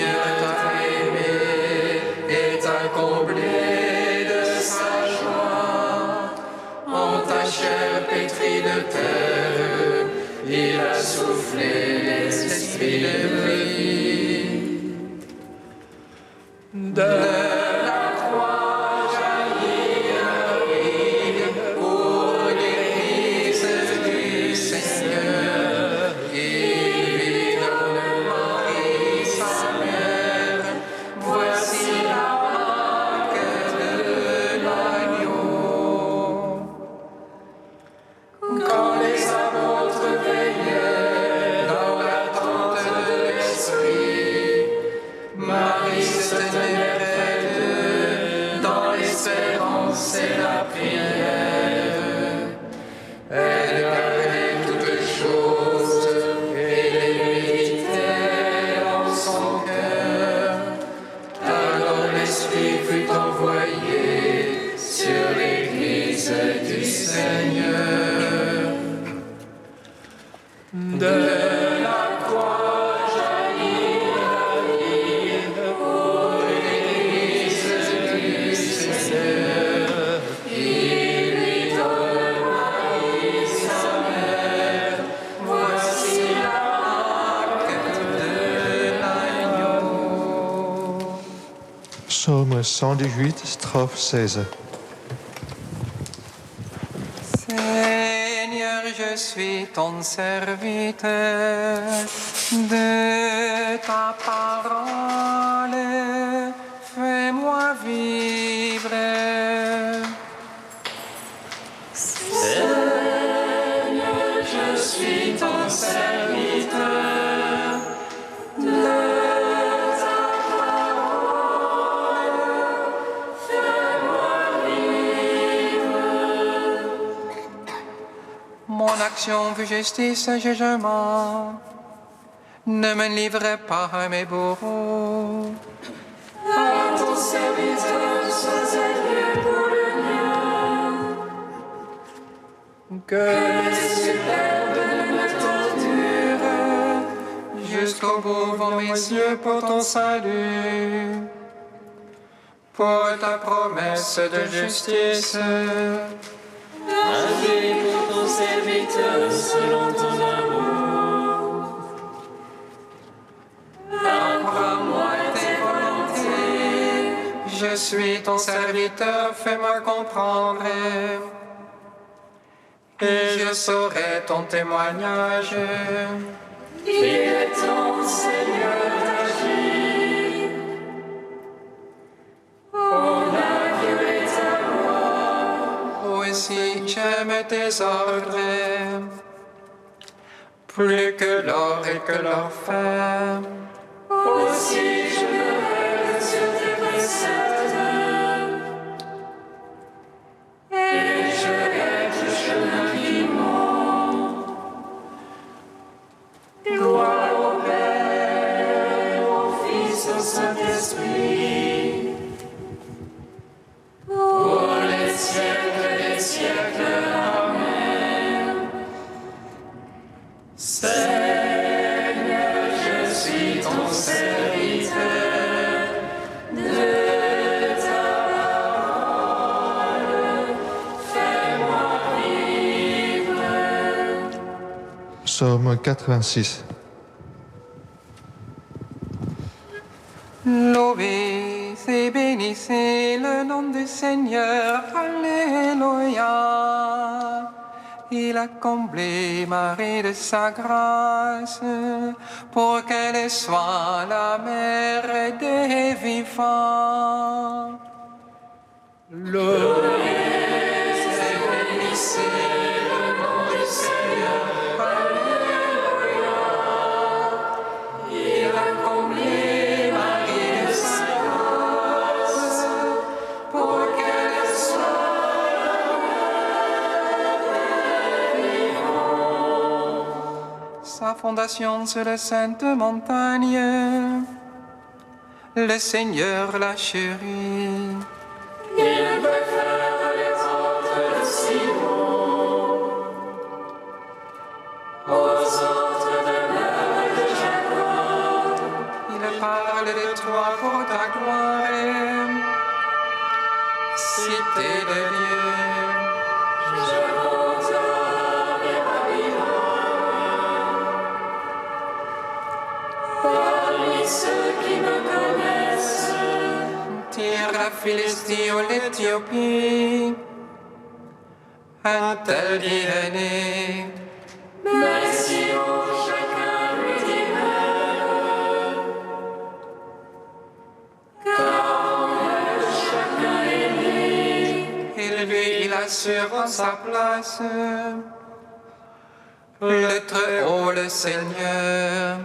Seigneur t'a aimé et t'a comblé de sa joie. En ta chair pétrie de terre, il a soufflé l'esprit de vie. De la croix jaillit un rive pour l'église du Seigneur. Il lui donne Marie, sa mère. Voici la marque de l'agneau. Quand les apôtres veillaient dans l'attente de l'Esprit, Marie se tenait près d'eux dans l'espérance et la prière. Elle gardait toutes choses et les méditait en son cœur. Alors l'Esprit fut envoyé sur l'Église du Seigneur. De la croix jaillit la vie pour l'Église du Seigneur. Il lui donne Marie, sa mère. Voici la marque de l'agneau. Psaume 118, strophe 16. Seigneur, je suis ton serviteur, de ta parole, fais-moi vivre. Seigneur, je suis ton serviteur, de ta parole, fais-moi vivre. Mon action fut justice et jugement. Ne me livrez pas à mes bourreaux. À ton serviteur, sois élevé pour le mien. Que les superbes ne me torturent. Jusqu'au bout vont mes yeux pour ton salut. Pour ta promesse de justice. Agis pour ton serviteur selon ton amour. Apprends-moi tes volontés. Je suis ton serviteur, fais-moi comprendre. Et je saurai ton témoignage. Il est temps, Seigneur, d'agir. On a violé ta loi. Aussi j'aime tes ordres, plus que l'or et que l'orfèvre. Aussi je me rêve sur tes préceptes. Et je hais tout chemin qui monte. Gloire au Père, au Fils, au Saint-Esprit. Pour les siècles des siècles. Amen. Seigneur, je suis ton serviteur, de ta parole, fais-moi vivre. Psaume 86. Louez et bénissez le nom du Seigneur, Alléluia. Il a comblé Marie de sa grâce, pour qu'elle soit la mère des vivants. Louez et bénissez le nom du Seigneur, Alléluia. Il a comblé Marie de sa grâce, pour qu'elle soit sa fondation sur les saintes montagnes. Le Seigneur l'a chérie. Il préfère les autres de Sion aux autres demeures de Jacob. Il parle des de toi pour ta gloire. Cité de Dieu. Je condamne Babylone. Parmi ceux qui me connaissent, Tire la Philistie ou l'Éthiopie. Un tel diviner. merci au chacun lui dit même. Car chacun est libre. Et lui, il assure en sa place. Le Très-Haut, le Seigneur.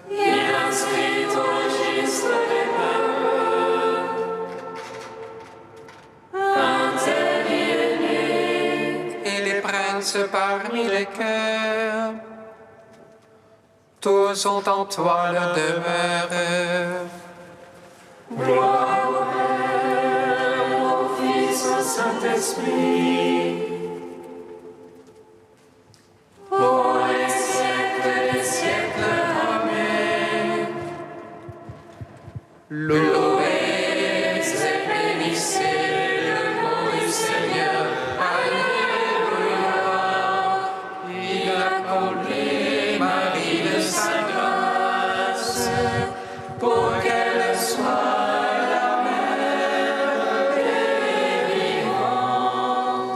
Il inscrit au registre des peuples. Un tel y est né. Et les princes parmi les cœurs. Tous sont en toi leur demeure. Gloire au Père, au Fils, au Saint-Esprit. Pour les siècles des siècles. Amen. Louez et bénissez le nom du Seigneur. Alléluia. Il a comblé Marie de sa grâce pour qu'elle soit la mère des vivants.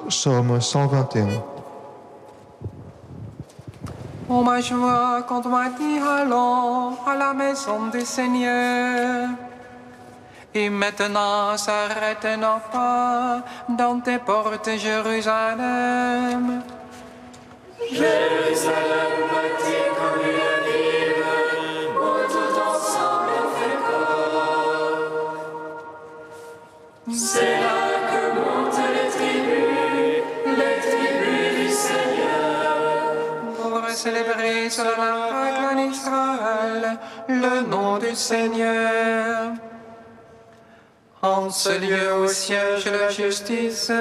Psaume 121. Oh ma joie, quand on m'a dit allons à la maison du Seigneur. Et maintenant s'arrête-nous pas dans tes portes, Jérusalem. Jérusalem bâtie comme une ville, où tout ensemble on fait corps. C'est là que montent les tribus du Seigneur. Pour célébrer sur la règle en Israël le nom du Seigneur. En ce lieu où siège la justice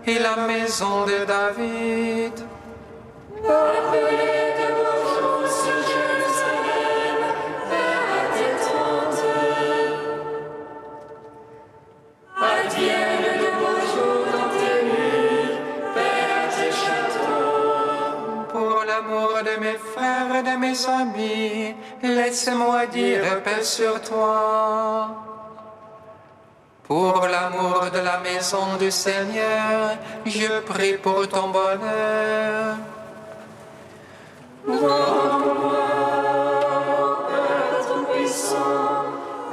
et la maison de David. Appelez de vos jours sur Jérusalem, vers à tes tentes. Advienne de vos jours dans tes murs, vers à tes châteaux. Pour l'amour de mes frères et de mes amis, laisse-moi dire paix sur toi. Pour l'amour de la maison du Seigneur, je prie pour ton bonheur. Père Tout-Puissant,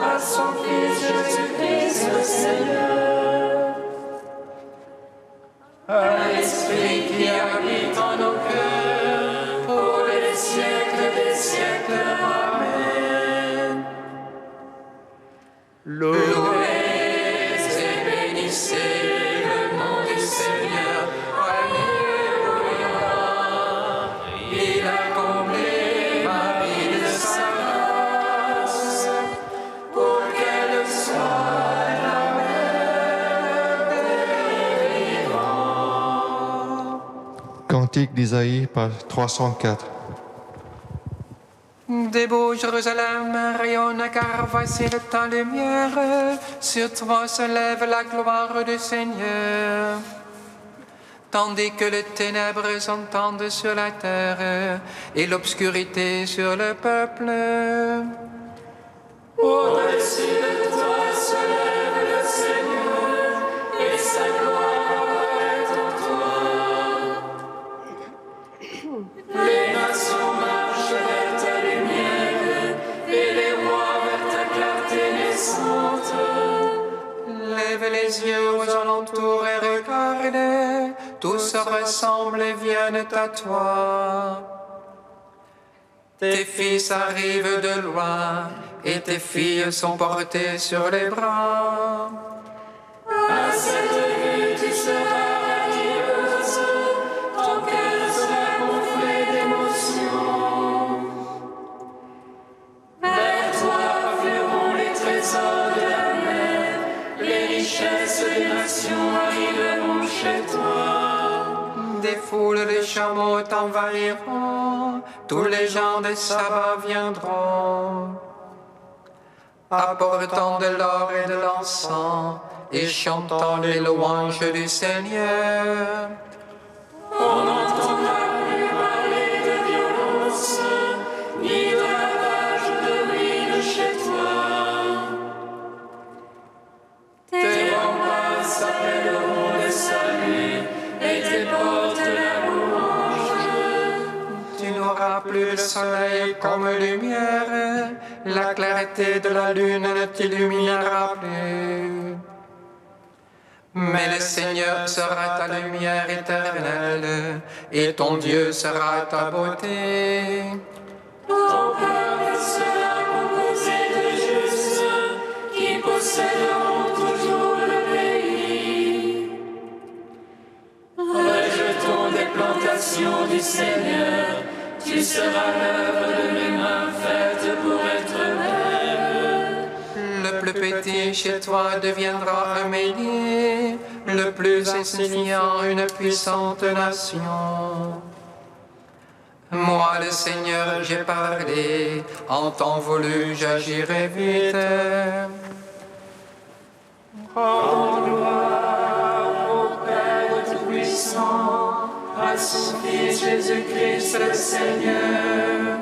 à son Fils Jésus-Christ le Seigneur. Un esprit qui habite en nos cœurs, pour les siècles des siècles. Amen. Louez et bénissez le nom du Seigneur. Alléluia. Il a comblé Marie de sa grâce, pour qu'elle soit la mère des vivants. Cantique d'Isaïe, page 304. Des beaux Jérusalem rayonne car voici ta lumière. Sur toi se lève la gloire du Seigneur. Tandis que les ténèbres s'entendent sur la terre et l'obscurité sur le peuple. Au-dessus de toi se lève le Seigneur, et sa gloire est en toi. Les nations marchent vers ta lumière, et les rois vers ta clarté naissante. Lève les yeux aux alentours et regarde, tous se ressemblent et viennent à toi. Tes fils arrivent de loin, et tes filles sont portées sur les bras. À cette vue, tu seras radieuse, ton cœur sera gonflé d'émotion. Vers toi afflueront les trésors de la mer, les richesses des nations arriveront chez toi. Des foules de chameaux t'envahiront, tous les gens de Saba viendront. apportant de l'or et de l'encens, et chantant les louanges du Seigneur. On n'entendra plus parler de violence, ni de lavage de ruines chez toi. Tes remparts s'appelleront le salut, et tes portes la louange. Tu n'auras plus le soleil comme lumière, la clarté de la lune ne t'illuminera plus. Mais le Seigneur sera ta lumière éternelle, et ton Dieu sera ta beauté. Ton peuple sera composé de justes, qui posséderont toujours le pays. Rejetons des plantations du Seigneur, tu seras l'œuvre de mes mains faites pour être belle. Le plus petit chez toi deviendra un millier, le plus insignifiant une puissante nation. Moi, le Seigneur, j'ai parlé, en temps voulu, j'agirai vite. Rendons gloire au Père Tout-Puissant, à son Fils Jésus-Christ le Seigneur,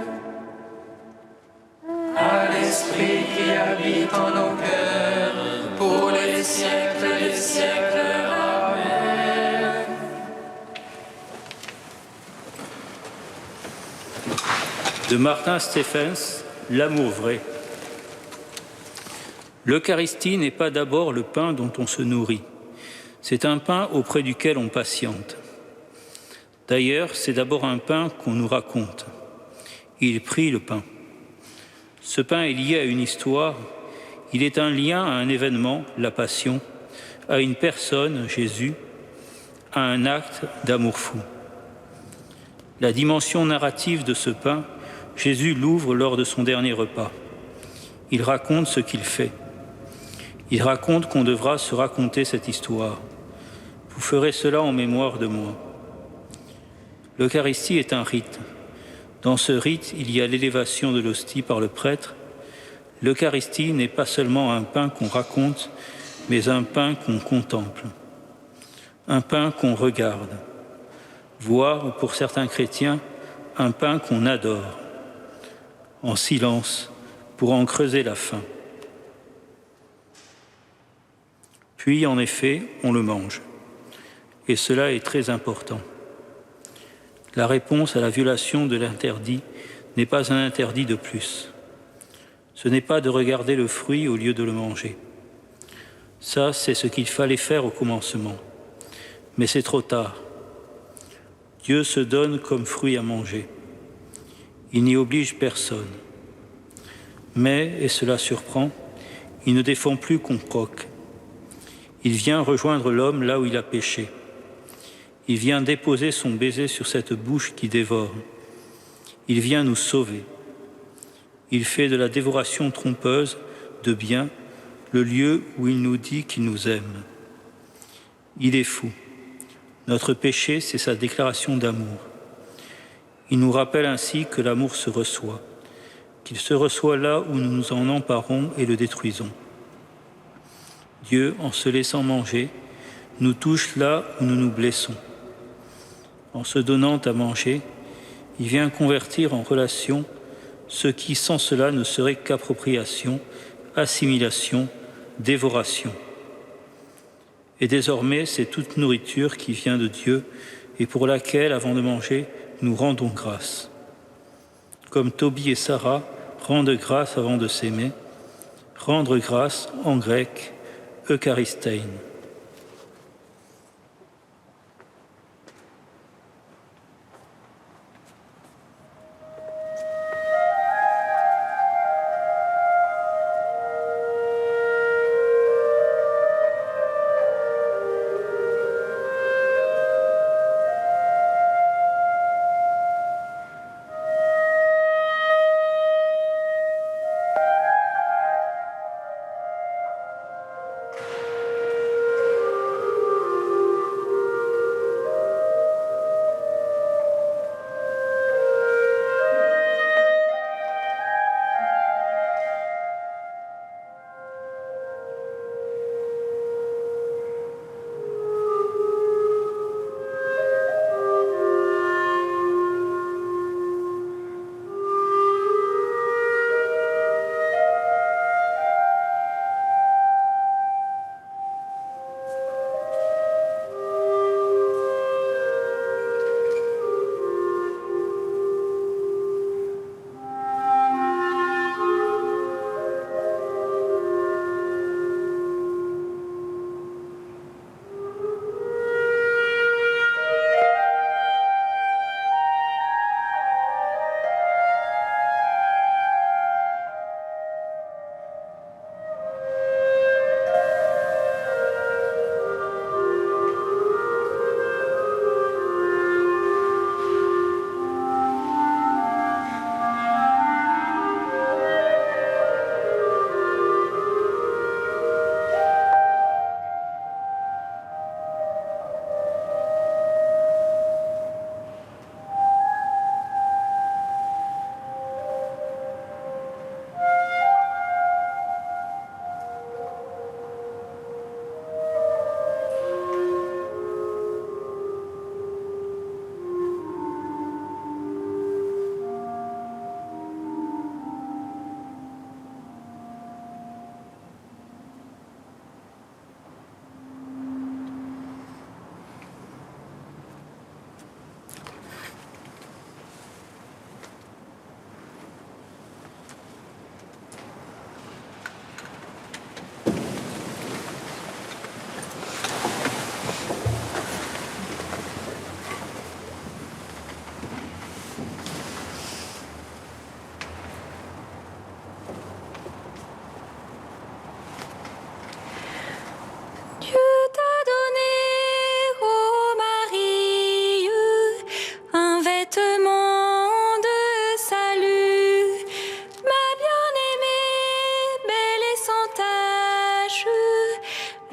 à l'Esprit qui habite en nos cœurs, pour les siècles des siècles. Amen. De Martin Stephens, L'amour vrai. L'Eucharistie n'est pas d'abord le pain dont on se nourrit. C'est un pain auprès duquel on patiente. D'ailleurs, c'est d'abord un pain qu'on nous raconte. Il prit le pain. Ce pain est lié à une histoire. Il est un lien à un événement, la Passion, à une personne, Jésus, à un acte d'amour fou. La dimension narrative de ce pain, Jésus l'ouvre lors de son dernier repas. Il raconte ce qu'il fait. Il raconte qu'on devra se raconter cette histoire. Vous ferez cela en mémoire de moi. L'Eucharistie est un rite. Dans ce rite, il y a l'élévation de l'hostie par le prêtre. L'Eucharistie n'est pas seulement un pain qu'on raconte, mais un pain qu'on contemple. Un pain qu'on regarde. Voire, pour certains chrétiens, un pain qu'on adore. En silence, pour en creuser la faim. Puis, en effet, on le mange. Et cela est très important. La réponse à la violation de l'interdit n'est pas un interdit de plus. Ce n'est pas de regarder le fruit au lieu de le manger. Ça, c'est ce qu'il fallait faire au commencement. Mais c'est trop tard. Dieu se donne comme fruit à manger. Il n'y oblige personne. Mais, et cela surprend, il ne défend plus qu'on croque. Il vient rejoindre l'homme là où il a péché. Il vient déposer son baiser sur cette bouche qui dévore. Il vient nous sauver. Il fait de la dévoration trompeuse de bien le lieu où il nous dit qu'il nous aime. Il est fou. Notre péché, c'est sa déclaration d'amour. Il nous rappelle ainsi que l'amour se reçoit, qu'il se reçoit là où nous nous en emparons et le détruisons. Dieu, en se laissant manger, nous touche là où nous nous blessons. En se donnant à manger, il vient convertir en relation ce qui sans cela ne serait qu'appropriation, assimilation, dévoration. Et désormais, c'est toute nourriture qui vient de Dieu et pour laquelle, avant de manger, nous rendons grâce. Comme Tobie et Sarah rendent grâce avant de s'aimer, rendre grâce en grec, Eucharistein.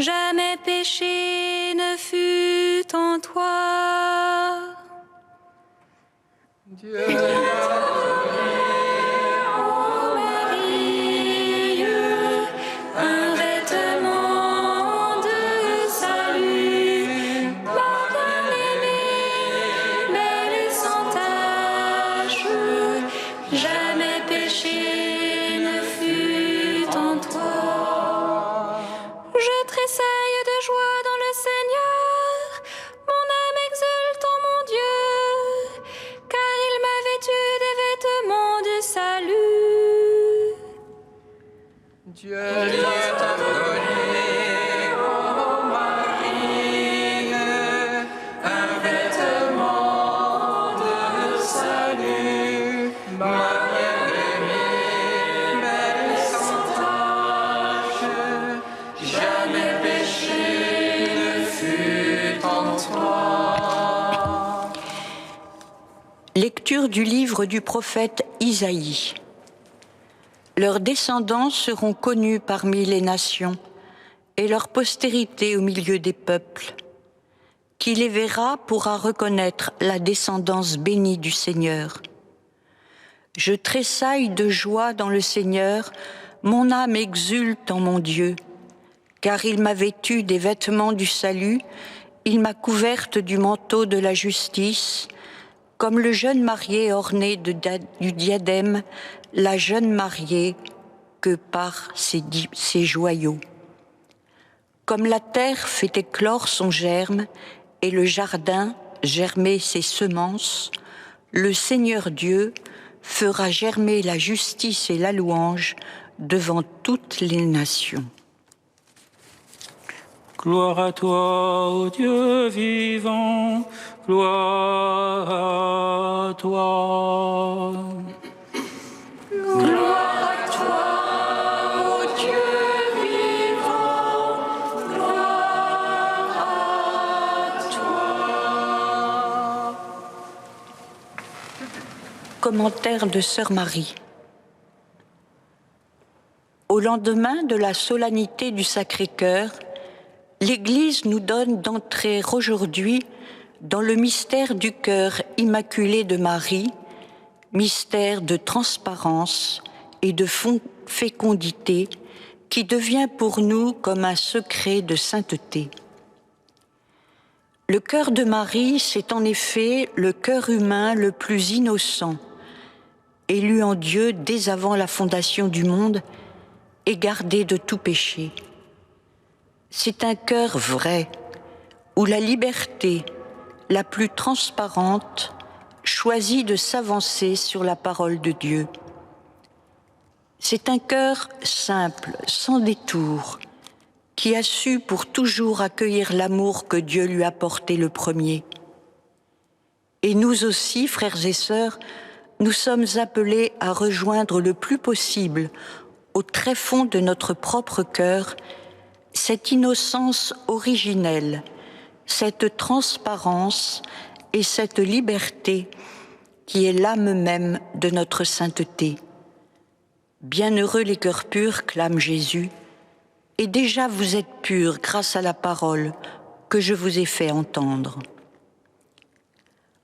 jamais péché ne fut en toi. Dieu Un vêtement de salut, ma bien-aimée, belle et sans tache, jamais péché ne fut en toi. Je tressaille de joie dans le Seigneur, mon âme exulte en mon Dieu, car il m'a vêtu des vêtements de salut. Dieu t'a donné, ô Marie, un vêtement de salut, ma bien-aimée, belle et sans tache, jamais péché ne fut en toi. Lecture du livre du prophète Isaïe. Leurs descendants seront connus parmi les nations et leur postérité au milieu des peuples. Qui les verra pourra reconnaître la descendance bénie du Seigneur. Je tressaille de joie dans le Seigneur, mon âme exulte en mon Dieu, car il m'a vêtue des vêtements du salut, il m'a couverte du manteau de la justice, comme le jeune marié orné du diadème, la jeune mariée que par ses joyaux. Comme la terre fait éclore son germe et le jardin germer ses semences, le Seigneur Dieu fera germer la justice et la louange devant toutes les nations. Gloire à toi, ô Dieu vivant, gloire à toi. Gloire à toi, ô Dieu vivant, gloire à toi. Commentaire de Sœur Marie. Au lendemain de la solennité du Sacré-Cœur, l'Église nous donne d'entrer aujourd'hui dans le mystère du cœur immaculé de Marie, mystère de transparence et de fécondité qui devient pour nous comme un secret de sainteté. Le cœur de Marie, c'est en effet le cœur humain le plus innocent, élu en Dieu dès avant la fondation du monde et gardé de tout péché. C'est un cœur vrai, où la liberté, la plus transparente, choisit de s'avancer sur la parole de Dieu. C'est un cœur simple, sans détour, qui a su pour toujours accueillir l'amour que Dieu lui a porté le premier. Et nous aussi, frères et sœurs, nous sommes appelés à rejoindre le plus possible, au tréfonds de notre propre cœur, cette innocence originelle, cette transparence et cette liberté qui est l'âme même de notre sainteté. Bienheureux les cœurs purs, clame Jésus, et déjà vous êtes purs grâce à la parole que je vous ai fait entendre.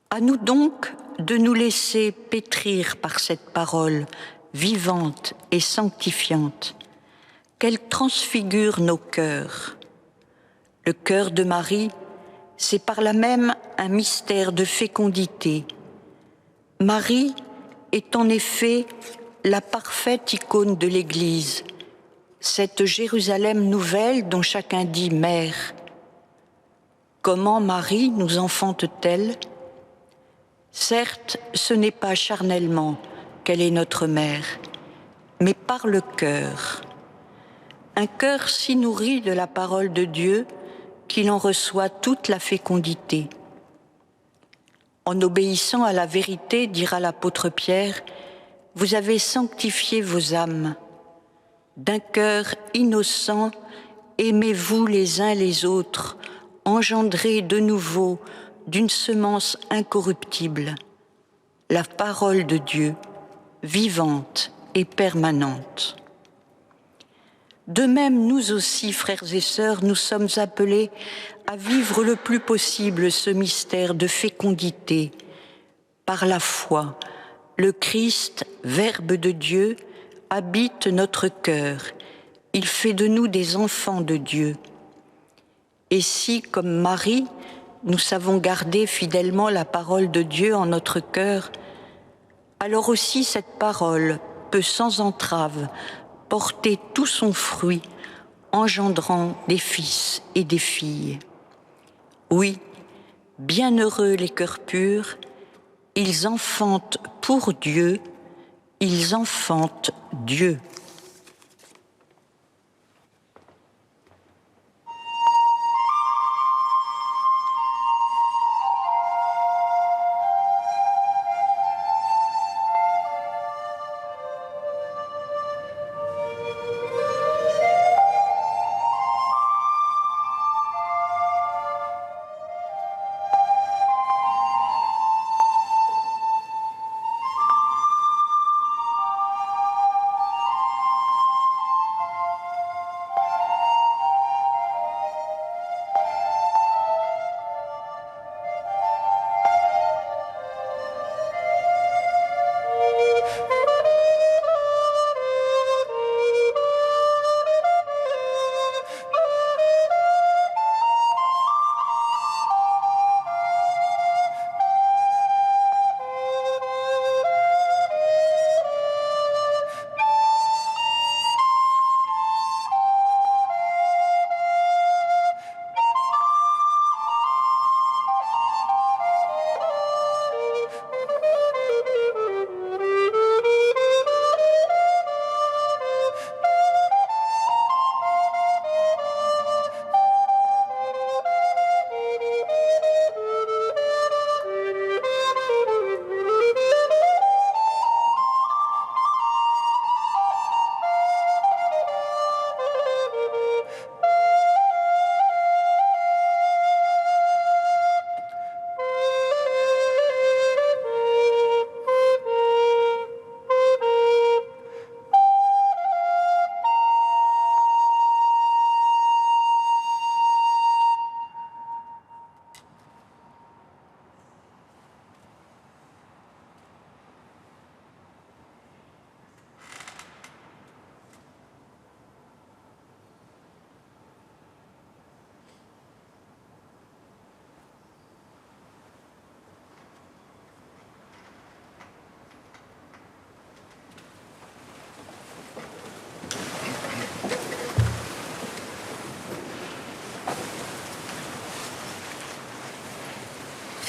À nous donc de nous laisser pétrir par cette parole vivante et sanctifiante, qu'elle transfigure nos cœurs. Le cœur de Marie, c'est par là même un mystère de fécondité. Marie est en effet la parfaite icône de l'Église, cette Jérusalem nouvelle dont chacun dit mère. Comment Marie nous enfante-t-elle ? Certes, ce n'est pas charnellement qu'elle est notre mère, mais par le cœur. Un cœur si nourri de la parole de Dieu qu'il en reçoit toute la fécondité. En obéissant à la vérité, dira l'apôtre Pierre, vous avez sanctifié vos âmes. D'un cœur innocent, aimez-vous les uns les autres, engendrés de nouveau d'une semence incorruptible, la parole de Dieu, vivante et permanente. De même, nous aussi, frères et sœurs, nous sommes appelés à vivre le plus possible ce mystère de fécondité. Par la foi, le Christ, Verbe de Dieu, habite notre cœur. Il fait de nous des enfants de Dieu. Et si, comme Marie, nous savons garder fidèlement la parole de Dieu en notre cœur, alors aussi cette parole peut sans entrave porter tout son fruit, engendrant des fils et des filles. Oui, bienheureux les cœurs purs, ils enfantent pour Dieu, ils enfantent Dieu.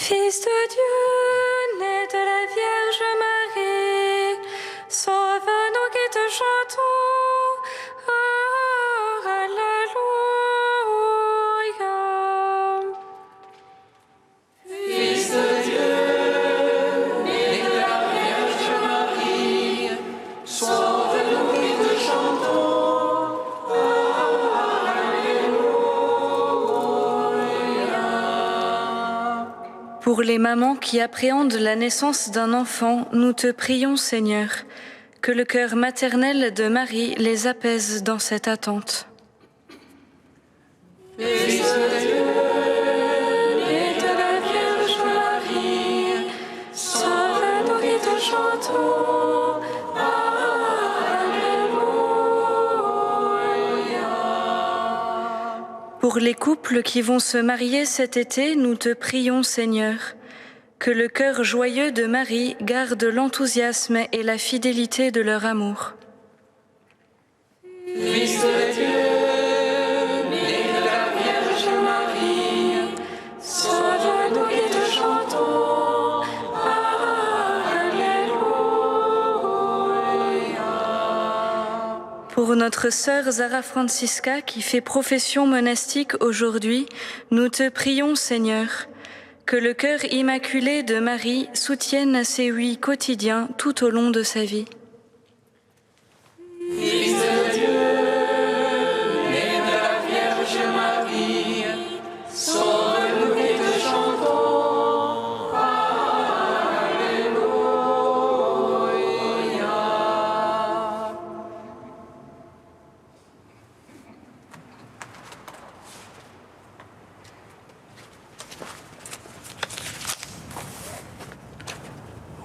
Fils de Dieu, né de la Vierge Marie, sauve-nous qui te chantons. Alléluia. Fils de Dieu, né de la Vierge Marie, sauve-nous qui te chantons. Pour les mamans qui appréhendent la naissance d'un enfant, nous te prions, Seigneur, que le cœur maternel de Marie les apaise dans cette attente. Fils de Dieu, né de la Vierge Marie, sauve-nous qui te chantons. Pour les couples qui vont se marier cet été, nous te prions, Seigneur, que le cœur joyeux de Marie garde l'enthousiasme et la fidélité de leur amour. Fils de Dieu, né de la Vierge Marie, sauve-nous qui te chantons. Pour notre sœur Zara Francisca qui fait profession monastique aujourd'hui, nous te prions, Seigneur, que le cœur immaculé de Marie soutienne ses oui quotidiens tout au long de sa vie. Fils de Dieu, né de la Vierge Marie, sauve-nous qui te chantons. Alléluia.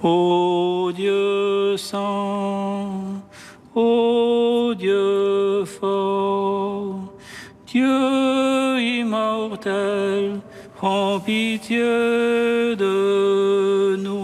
Ô Dieu saint, ô Dieu fort, Dieu immortel, prends pitié de nous.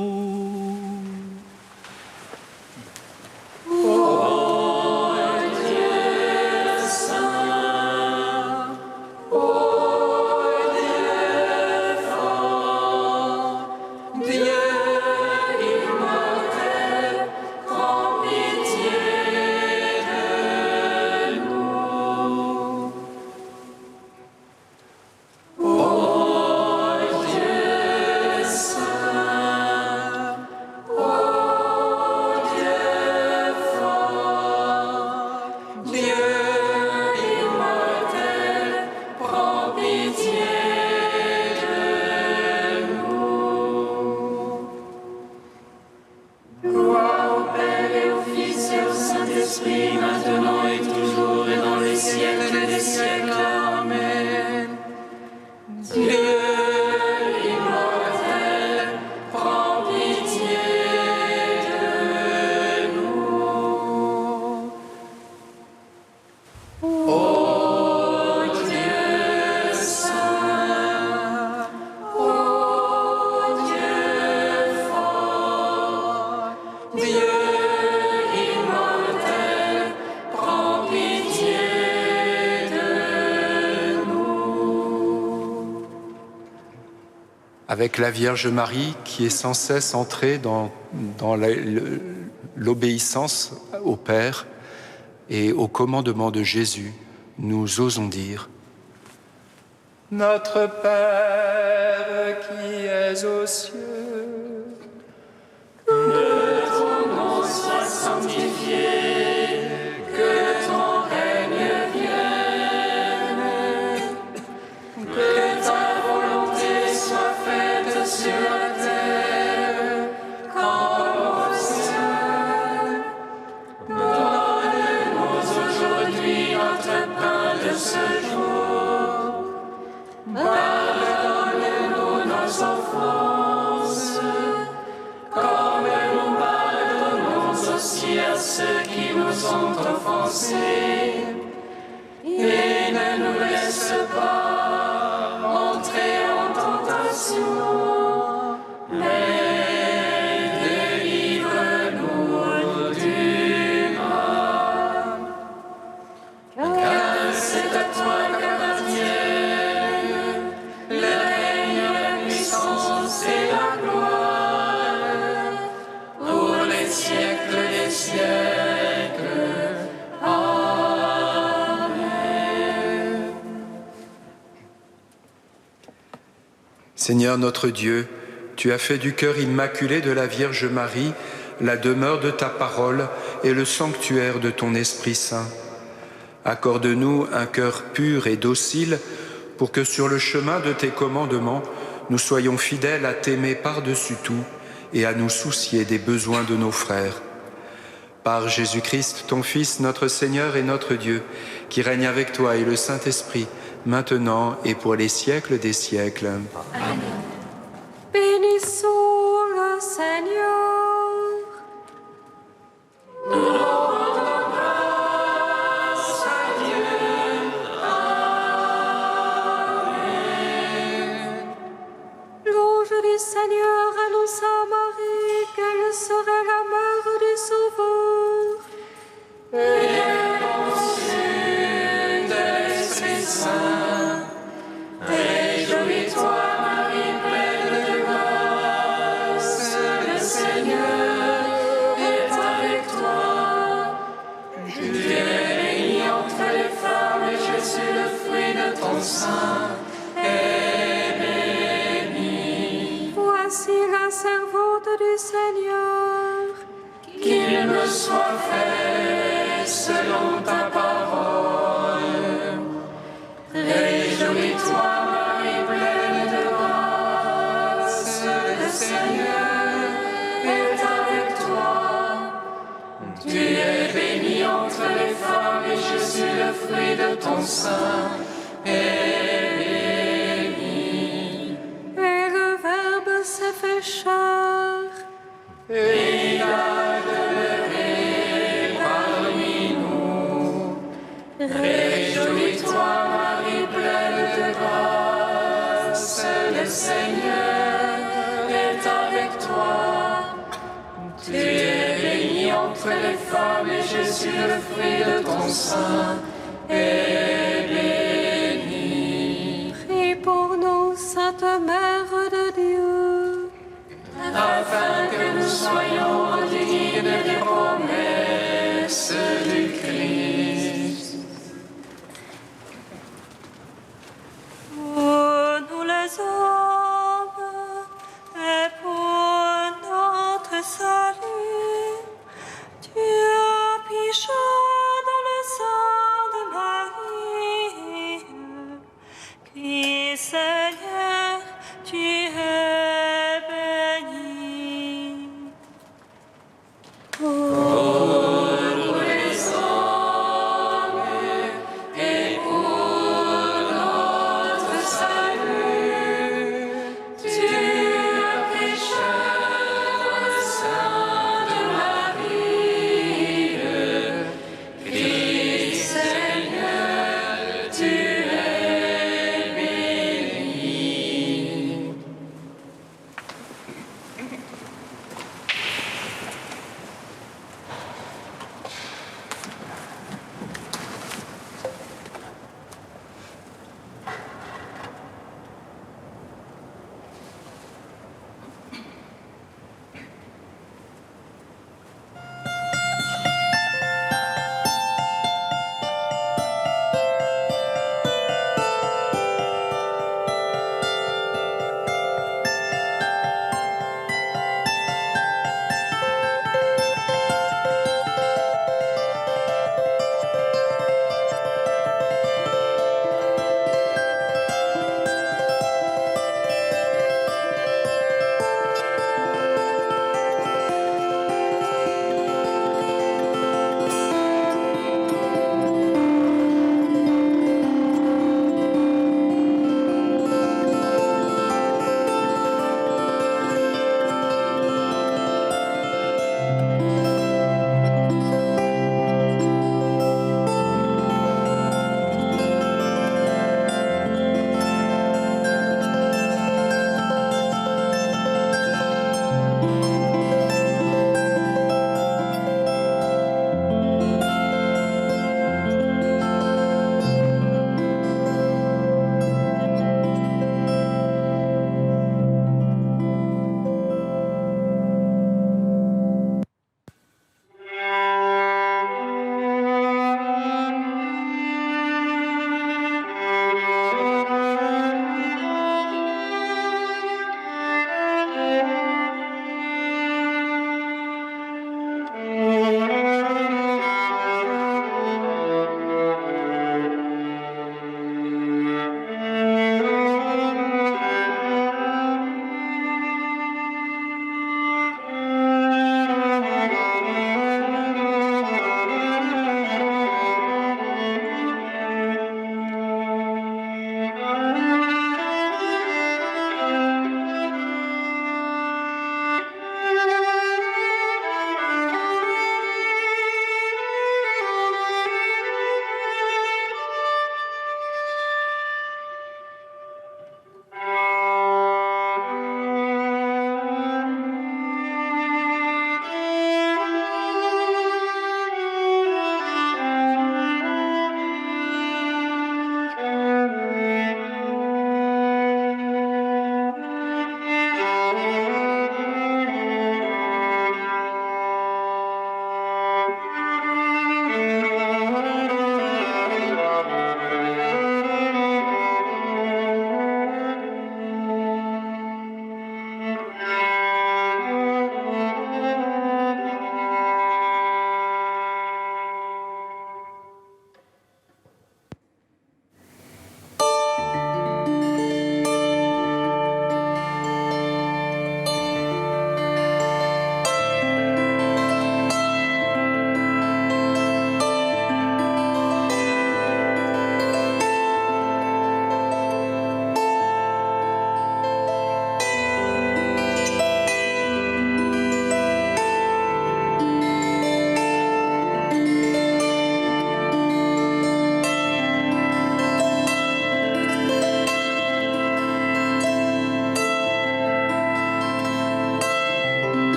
Avec la Vierge Marie qui est sans cesse entrée dans l'obéissance au Père et au commandement de Jésus, nous osons dire: Notre Père qui es aux cieux, que ton nom soit sanctifié, que ton règne vienne, que ta volonté soit faite sur la terre comme au ciel. Donne-nous aujourd'hui notre pain de ce jour. Pardonne-nous nos offenses, comme nous pardonnons aussi à ceux qui nous ont offensés. Et ne nous laisse pas entrer en tentation, mais délivre-nous du mal. Car c'est à toi qu'appartiennent le règne, la puissance et la gloire pour les siècles des siècles. Amen. Seigneur notre Dieu, tu as fait du cœur immaculé de la Vierge Marie la demeure de ta parole et le sanctuaire de ton Esprit Saint. Accorde-nous un cœur pur et docile pour que sur le chemin de tes commandements, nous soyons fidèles à t'aimer par-dessus tout et à nous soucier des besoins de nos frères. Par Jésus-Christ, ton Fils, notre Seigneur et notre Dieu, qui règne avec toi et le Saint-Esprit, maintenant et pour les siècles des siècles. Amen. Bénissons le Seigneur. L'ange du Seigneur annonça à Marie qu'elle serait la mère du Sauveur. Et conçue de l'Esprit Saint, réjouis-toi, Marie, pleine de grâce, le Seigneur est avec toi. Tu es bénie entre les femmes, et Jésus, le fruit de ton sein, est béni. Voici la servante du Seigneur. Qu'il me soit fait selon ta parole. Réjouis-toi, Marie, pleine de grâce, le Seigneur est avec toi. Tu es bénie entre les femmes, et Jésus, le fruit de ton sein, est béni. Et le Verbe s'est fait chair et il a demeuré parmi nous. Réjouis-toi, Marie, pleine de grâce, le Seigneur est avec toi. Tu es bénie entre les femmes, et Jésus, le fruit de ton sein, est béni. Prie pour nous, Sainte Mère de Dieu, Afin que nous soyons dignes des promesses